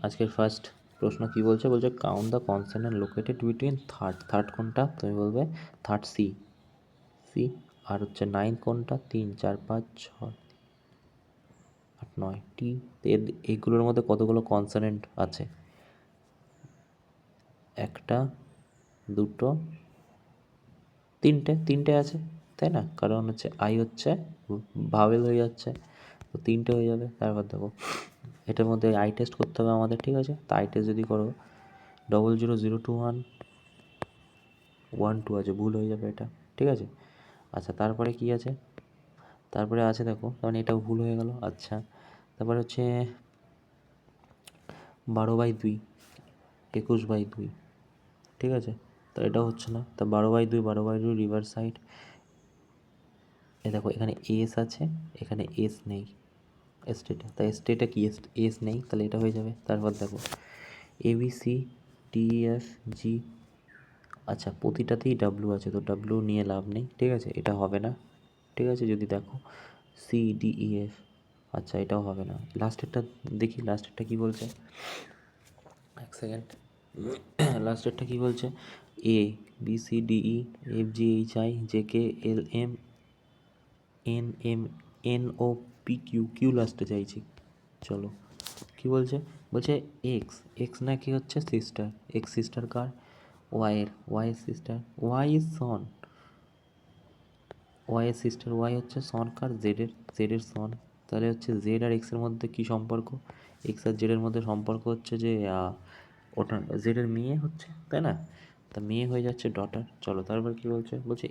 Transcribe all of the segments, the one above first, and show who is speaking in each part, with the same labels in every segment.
Speaker 1: আজকের ফার্স্ট প্রশ্ন কি বলছে, বলছে count the consonant located between third. Third কোনটা? তুমি বলবে থার্ড সি। সি। আর হচ্ছে 9 কোনটা? 3 4 5 6 8 9 টি। এইগুলোর মধ্যে কতগুলো কনসোনেন্ট আছে? একটা, দুটো, তিনটে আছে, তাই না? কারণ হচ্ছে আই হচ্ছে ভাওয়েল হয়ে যাচ্ছে, তো তিনটে হয়ে যাবে। তারপর দেখো এটার মধ্যে আই টেস্ট করতে হবে আমাদের, ঠিক আছে? তো আই টেস্ট যদি করো 00021112 আছে, ভুল হয়ে যাবে এটা, ঠিক আছে? আচ্ছা, তারপরে কি আছে? তারপরে আছে দেখো, কারণ এটাও ভুল হয়ে গেল। আচ্ছা, তারপরে হচ্ছে 12/2, 21/2, ঠিক আছে? তো এটাও হচ্ছে না। তা 12/2, 12/2 রিভার্স সাইড। এ দেখো এখানে এস আছে, এখানে এস নেই স্টেটে, তাই স্টেটে কি এস নেই, তাহলে এটা হয়ে যাবে। তারপর দেখো ABC DEF G, আচ্ছা প্রতিটাতেই ডাব্লু আছে, তো ডাব্লু নিয়ে লাভ নেই, ঠিক আছে? এটা হবে না, ঠিক আছে? যদি দেখো CDEF, আচ্ছা এটাও হবে না। লাস্টেরটা দেখি, লাস্টেরটা কি বলছে, এক সেকেন্ড। লাস্টেরটা কি বলছে? ABCDEFGHIJKLMNMNOPQ, কিউ লাস্টে চাইছি। চলো কি বলছে, বলছে এক্স। এক্স না কি হচ্ছে সিস্টার, এক্স সিস্টার কার? ওয়াই এর sister, Y is son. Y এর সিস্টার, ওয়াই হচ্ছে সন কার? জেড এর সন। তাহলে হচ্ছে জেড আর এক্সের মধ্যে কি সম্পর্ক? এক্স আর জেডের মধ্যে সম্পর্ক হচ্ছে যে ওটা জেডের মেয়ে হচ্ছে, তাই না? তা মেয়ে হয়ে যাচ্ছে ডটার। চলো তারপর কি বলছে, বলছে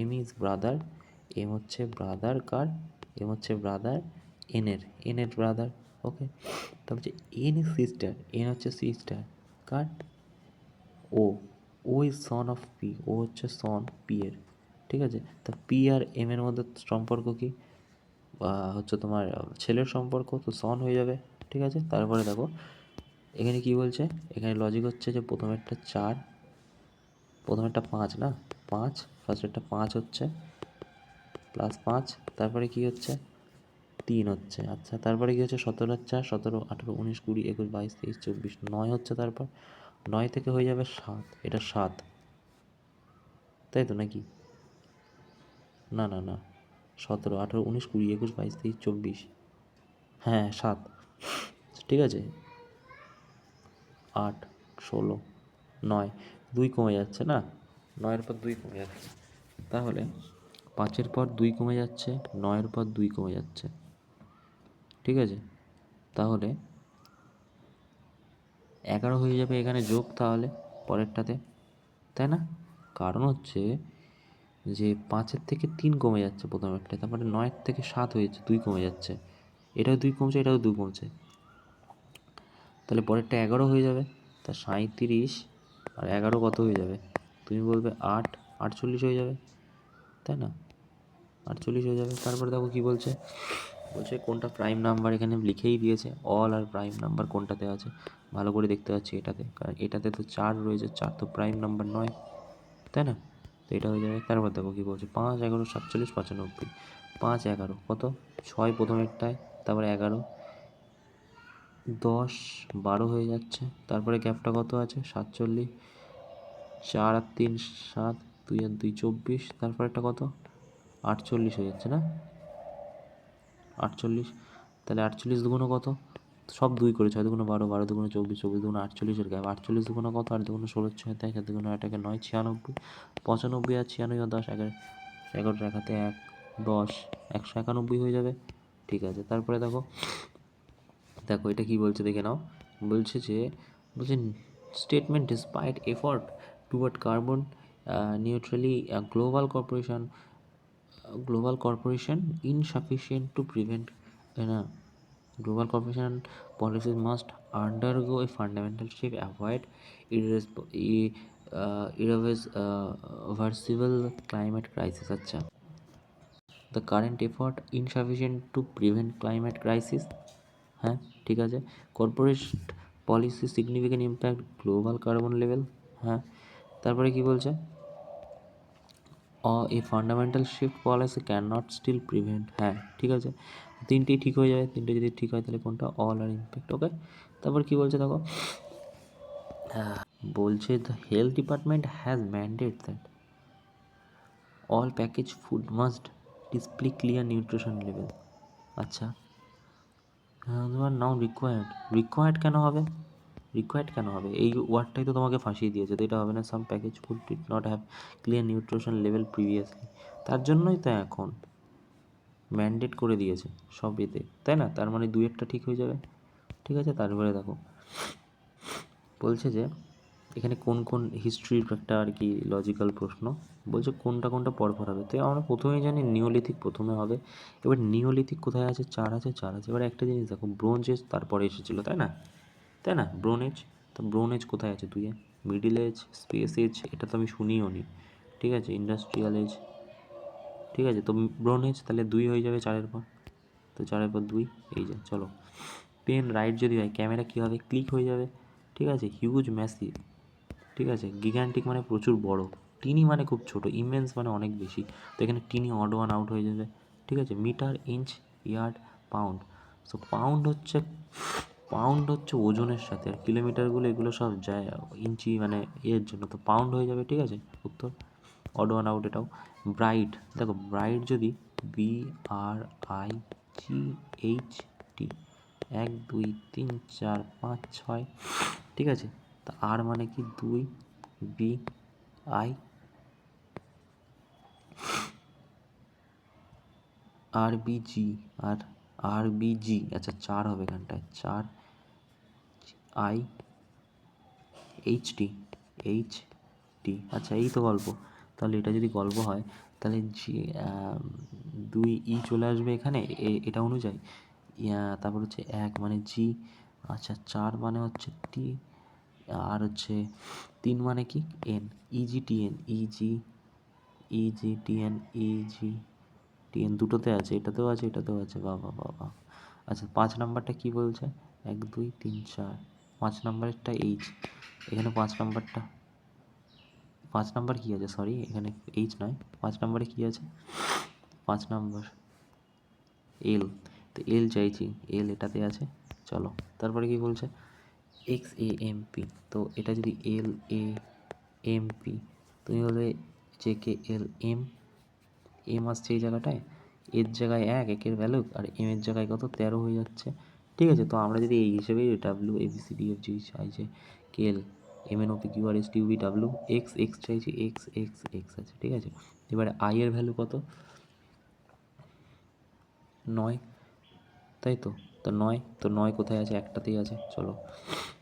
Speaker 1: এম ইজ ব্রাদার। এম হচ্ছে ব্রাদার কার? এম হচ্ছে ব্রাদার এনের ব্রাদার, ওকে? তারপর হচ্ছে এন ইজ সিস্টার, এন হচ্ছে সিস্টার কার? O O is son of P, O হচ্ছে সন পি এর, ঠিক আছে? তা পি আর এম এর মধ্যে সম্পর্ক কি? হচ্ছে তোমার ছেলের সম্পর্ক, তো সন হয়ে যাবে, ঠিক আছে? তারপরে দেখো এখানে কি বলছে, এখানে লজিক হচ্ছে যে প্রথমেরটা 4, প্রথমেরটা 5 না, 5, ফার্স্টেরটা 5 হচ্ছে প্লাস 5, তারপরে কি হচ্ছে 3 হচ্ছে। আচ্ছা, তারপরে কি হচ্ছে 17 আর 4, 17 18 19 20 21 22 23 24 9 হচ্ছে। তারপর 9 থেকে হয়ে যাবে 7, এটা 7, তাই তো নাকি? না না না, 17 18 19 20 21 22 23 24, হ্যাঁ 7, ঠিক আছে? 8 16 9, 2 কমে যাচ্ছে না, 9-এর পর 2 কমে যাচ্ছে, তাহলে 5-এর পর 2 কমে যাচ্ছে, 9-এর পর 2 কমে যাচ্ছে, ঠিক আছে? তাহলে 11 হয়ে যাবে এখানে যোগ, তাহলে পরেরটাতে, তাই না? কারণ হচ্ছে যে 5-এর থেকে 3 কমে যাচ্ছে প্রথমেরটায়, তারপরে 9-এর থেকে 7 হয়েছে, 2 কমে যাচ্ছে, এটাও 2 কমছে, এটাও 2 কমছে, তাহলে পরেরটা 11 হয়ে যাবে। তা 37 আর 11 কত হয়ে যাবে? তুমি বলবে 8, 48 হয়ে যাবে, তাই না? 48 হয়ে যাবে। তারপরে দেখো কি বলছে, বলছে কোনটা প্রাইম নাম্বার, এখানে লিখেই দিয়েছে অল আর প্রাইম নাম্বার কোনটাতে আছে, ভালো করে দেখতে পাচ্ছি এটাতে, কারণ এটাতে তো 4 রয়েছে, 4 তো প্রাইম নাম্বার নয়, তাই না? তো এটা হয়ে যাবে। তারপর দেখো কী বলছে, 5 11 47 95, 5 11 কত? 6 প্রথমেরটায়, তারপরে 11 10 12 হয়ে যাচ্ছে, তারপরে গ্যাপটা কত আছে 47, 4 আর 3 7, 2 আর 2 24, তারপরে একটা কত 48 হয়ে যাচ্ছে না, 48, তাহলে 48 দুগুণ কত? সব 2 করে, 6 দুগুণ 12, 12 দুগুণ 24, 24 দুগুণ 48-এর গ্যাপ, 48 দুগুণ কত? 8 দুগুণ 16, 6 তাই 7 দুগুণ 8 একে 9, 96, 95 আর 96 আর 10 11, 11 একাতে 1 10, 191 হয়ে যাবে, ঠিক আছে? তারপরে দেখো দেখো এটা কি বলছে দেখে নাও, বলছে যে বলছে statement despite effort toward carbon neutrally global corporation insufficient to prevent global corporation policies must undergo a fundamental shift, avoid irreversible climate crisis. আচ্ছা, the current effort insufficient to prevent climate crisis, হ্যাঁ ঠিক আছে। Corporate policy significant impact global carbon level, হ্যাঁ। তারপরে কি বলছে, a fundamental shift policy can not still prevent, হ্যাঁ ঠিক আছে। তিনটেই ঠিক হয়ে যাবে। তিনটে যদি ঠিক হয় তাহলে কোনটা? অল আর ইম্প্যাক্ট। ওকে, তারপর কি বলছে দেখো, বলছে the health department has mandate that all package food must display clear nutrition level. আচ্ছা, নাও রিকোয়ার্ড কেন হবে? রিকোয়ার্ড কেন হবে? এই ওয়ার্ডটাই তো তোমাকে ফাঁসিয়ে দিয়েছে, তো এটা হবে না। Some package food did not have clear nutrition level previously, তার জন্যই তো এখন ম্যান্ডেট করে দিয়েছে সব এতে, তাই না? তার মানে দুইয়েরটা ঠিক হয়ে যাবে। ঠিক আছে, তারপরে দেখো বলছে যে এখানে কোন কোন হিস্ট্রির একটা আর কি লজিক্যাল প্রশ্ন বলছে, কোনটা কোনটা পরপর হবে। তো আমরা প্রথমেই জানি নিওলিথিক প্রথমে হবে। এবার নিওলিথিক কোথায় আছে? 4 আছে, 4 আছে। এবার একটা জিনিস দেখো, ব্রোঞ্জ এজ তারপরে এসেছিলো, তাই না? তাই না, ব্রোন এজ। তো ব্রোন এজ কোথায় আছে? 2-এ। মিডিল এজ, স্পেস এজ, এটা তো আমি শুনিও নি। ঠিক আছে, ইন্ডাস্ট্রিয়াল এজ। ঠিক আছে, তো ব্রোন এজ তাহলে 2 হয়ে যাবে 4-এর পর। তো 4-এর পর 2, এই যে চলো। পেন রাইট যদি হয়, ক্যামেরা কী হবে? ক্লিক হয়ে যাবে। ঠিক আছে, হিউজ ম্যাসিভ। ঠিক আছে, গিগান্টিক মানে প্রচুর বড়, টিনি মানে খুব ছোট, ইমেন্স মানে অনেক বেশি। তো এখানে টিনি অড ওয়ান আউট হয়ে যাবে। ঠিক আছে, metre, inch, yard, pound. So pound হচ্ছে ওজনের সাথে, আর কিলোমিটারগুলো এগুলো সব যায় ইঞ্চি মানে এর জন্য, তো পাউন্ড হয়ে যাবে। ঠিক আছে, উত্তর অড ওয়ান আউট এটাও। ব্রাইট, দেখো ব্রাইট যদি BRIGHT, 1 2 3 4 5 6, ঠিক আছে। তা আর মানে কি? 2, BI RBG, আর RBG, আচ্ছা 4 হবে এখানটায়, 4 IHT। আচ্ছা, এই তো গল্প। তাহলে এটা যদি গল্প হয় তাহলে জি 2 চলে আসবে এখানে এটা অনুযায়ী। তারপর হচ্ছে 1 মানে জি, আচ্ছা 4 মানে হচ্ছে টি, আর হচ্ছে 3 মানে কি? এন, EGTN, EGTN, EGTN দুটোতে আছে, এটাতেও আছে, এটাতেও আছে। বাবা বাবা। আচ্ছা 5 নাম্বারটা কি বলছে? 1 2 3 4, 5 নাম্বারেরটা এইচ। এখানে 5 নাম্বারটা, 5 নাম্বার কী আছে? সরি, এখানে এইচ নয়, 5 নাম্বারে কী আছে? 5 নাম্বার এল। তো এল চাইছি, এল এটাতে আছে। চলো, তারপরে কি বলছে? XAMP। তো এটা যদি LAMP, তুমি বলবে JKLM, এম আসছে এই জায়গাটায়, এর জায়গায় 1, একের ভ্যালু, আর এম এর জায়গায় কত? 13 হয়ে যাচ্ছে। ঠিক আছে, তো আমরা যদি এই হিসেবে WABCDFGHIJKL MNOPQRSTUVW চাইছি, X আছে। ঠিক আছে, এবারে আই এর ভ্যালু কত? 9, তাই তো। তো 9, তো 9 কোথায় আছে? একটাতেই আছে। চলো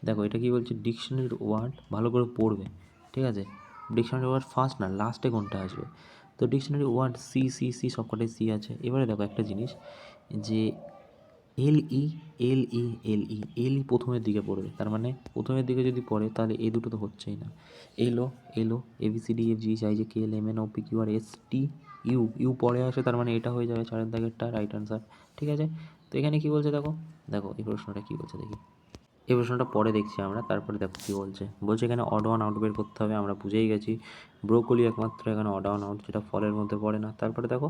Speaker 1: দেখো, এটা কি বলছে? ডিকশনারির ওয়ার্ড ভালো করে পড়বে। ঠিক আছে, ডিকশনারি ওয়ার্ড ফার্স্ট না লাস্টে কোনটা আসবে? তো ডিকশনারি ওয়ার্ড সি সবকটাই সি আছে। এবারে দেখো একটা জিনিস, যে এলই প্রথমের দিকে পড়বে, তার মানে প্রথমের দিকে যদি পড়ে তাহলে এই দুটো তো হচ্ছেই না। এলো ABCDFGHIJKLMNOPQRSTU পরে আসে, তার মানে এটা হয়ে যাবে 4-এর দাগেরটা রাইট আনসার। ঠিক আছে, তো এখানে কি বলছে দেখো, দেখো এই প্রশ্নটা কি বলছে দেখি। এই প্রশ্নটা পরে দেখছি আমরা, তারপরে দেখো কী বলছে। বলছে এখানে অড ওয়ান আউট বের করতে হবে, আমরা বুঝেই গেছি। ব্রোকলি একমাত্র এখানে অড ওয়ান আউট, যেটা ফলের মধ্যে পড়ে না। তারপরে দেখো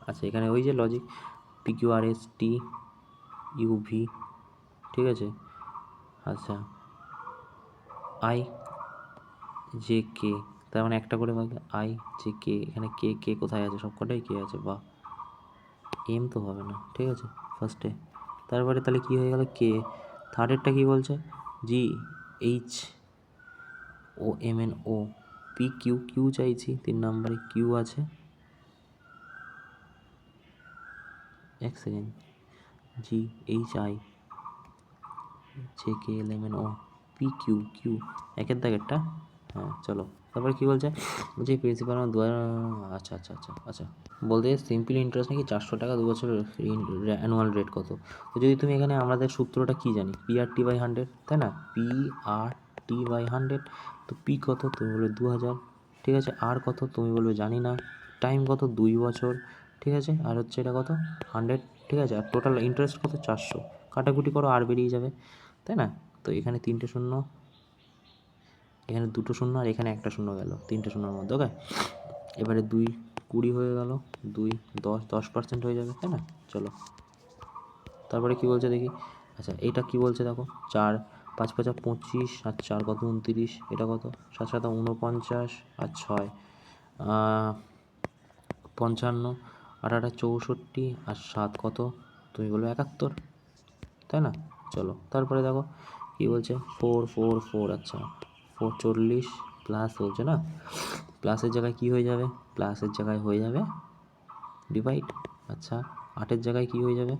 Speaker 1: আচ্ছা, এখানে ওই যে লজিক PQRSTUV, ঠিক আছে। আচ্ছা IJK, তার মানে একটা করে ভাগে IJK, এখানে কে কোথায় আছে? সবকটাই কে আছে, বা এম তো হবে না। ঠিক আছে, ফার্স্টে, তারপরে তাহলে কী হয়ে গেল? কে। থার্ডেরটা কী বলছে? GHOMNO কিউ চাইছি, 3 নম্বরে কিউ আছে। এক সেকেন্ড, GHIJKLMNOPQ, একের দাগেরটা। হ্যাঁ চলো, তারপরে কী বলছে? বলছে প্রিন্সিপাল আমার আচ্ছা আচ্ছা আচ্ছা আচ্ছা, বলতে সিম্পল ইন্টারেস্ট নাকি 400 টাকা 2 বছরের অ্যানুয়াল রেট কত? তো যদি তুমি এখানে আমাদের সূত্রটা কী জানি, PRT/100, তাই না? PRT/100, তো পি কত? তুমি বলবে 2000। ঠিক আছে, আর কত? তুমি বলবে জানি না। টাইম কত? 2 বছর। ঠিক আছে, আর হচ্ছে এটা কত? 100। ঠিক আছে, আর টোটাল ইন্টারেস্ট কত? 400। কাটাকুটি করো, আর বেরিয়ে যাবে, তাই না? তো এখানে 3টে শূন্য, এখানে 2টো শূন্য, আর এখানে একটা শূন্য গেল 3টে শূন্যর মধ্যে। ওকে, এবারে 2 20 হয়ে গেল, 2 10% হয়ে যাবে, তাই না? চলো তারপরে কি বলছে দেখি। আচ্ছা এইটা কি বলছে দেখো, 4 5 5 25 আর 4 কত 29, এটা কত 7 7 49 আর 6 55, 8 8 64 আর 7 কত, তুমি বলো 71, তাই না? চলো তারপরে দেখো কি বলছে, 4 4 4, আচ্ছা 4 40 প্লাস বলছে না, প্লাসের জায়গায় কি হয়ে যাবে, প্লাসের জায়গায় হয়ে যাবে ডিভাইড। আচ্ছা 8-এর জায়গায় কি হয়ে যাবে,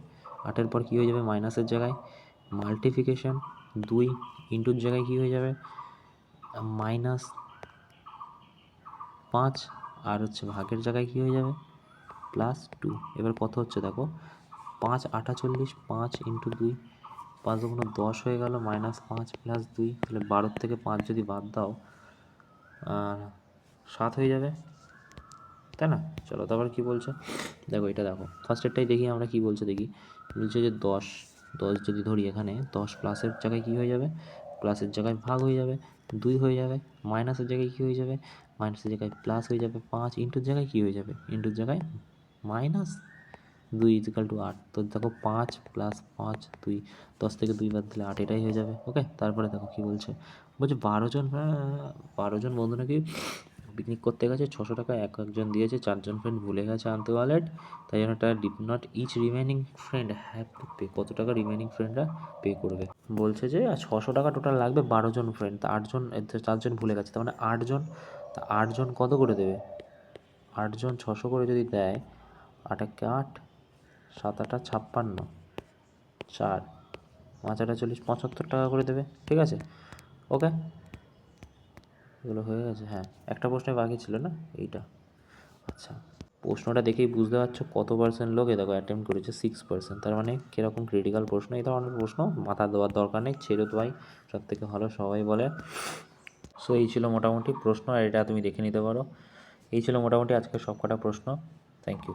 Speaker 1: 8-এর পর কী হয়ে যাবে, মাইনাসের জায়গায় মাল্টিপ্লিকেশন, 2 ইন্টুর জায়গায় কী হয়ে যাবে, -5, আর হচ্ছে ভাগের জায়গায় কী হয়ে যাবে, +2। এবার কত হচ্ছে দেখো, 5 48, 5 ইন্টু 2, 5 দুগুণে 10 হয়ে গেল, -5 + 2, তাহলে 12 থেকে 5 যদি বাদ দাও 7 হয়ে যাবে, তাই না? চলো তারপর কি বলছে দেখো, এটা দেখো ফার্স্টেরটাই দেখি আমরা কি বলছে দেখি। বলছে যে 10 যদি ধরি এখানে 10 প্লাসের জায়গায় কী হয়ে যাবে, প্লাসের জায়গায় ভাগ হয়ে যাবে, 2 হয়ে যাবে, মাইনাসের জায়গায় কী হয়ে যাবে, মাইনাসের জায়গায় প্লাস হয়ে যাবে, 5 ইন্টুর জায়গায় কী হয়ে যাবে, ইন্টুর জায়গায় -2 = 8। তো দেখো 5 + 5 2, 10 থেকে 2 বাদ দিলে 8, এটাই হয়ে যাবে। ওকে তারপরে দেখো কি বলছে, বলছে 12 জন বন্ধু নাকি পিকনিক করতে গেছে, 600 টাকা একজন দিয়েছে, 4জন ফ্রেন্ড ভুলে গেছে আনতে ওয়ালেট, তাই জন্য টাকা did not each remaining friend have to pay. কত টাকা রিমেনিং ফ্রেন্ডরা পে করবে, বলছে যে 600 টাকা টোটাল লাগবে 12 জন ফ্রেন্ড, তা 8জন 4জন ভুলে গেছে, তার মানে 8জন, তা 8জন কত করে দেবে, 8জন 600 করে যদি দেয়, 8 একে 8, 7 8 56, 4 5 8 40, 75 টাকা করে দেবে, ঠিক আছে? ওকে এগুলো হয়ে গেছে। হ্যাঁ একটা প্রশ্নে বাকি ছিল না এইটা। আচ্ছা প্রশ্নটা দেখেই বুঝতে পারছো কত পার্সেন্ট লোক এ দেখো অ্যাটেম্প্ট করেছে, 6%। তার মানে কীরকম ক্রিটিক্যাল প্রশ্ন, এই ধরনের প্রশ্ন মাথা দেওয়ার দরকার নেই, ছেড়ে দেওয়াই সব থেকে ভালো, সবাই বলে। সো এই ছিল মোটামুটি প্রশ্ন, আর এটা তুমি দেখে নিতে পারো। এই ছিল মোটামুটি আজকের সব কটা প্রশ্ন। Thank you.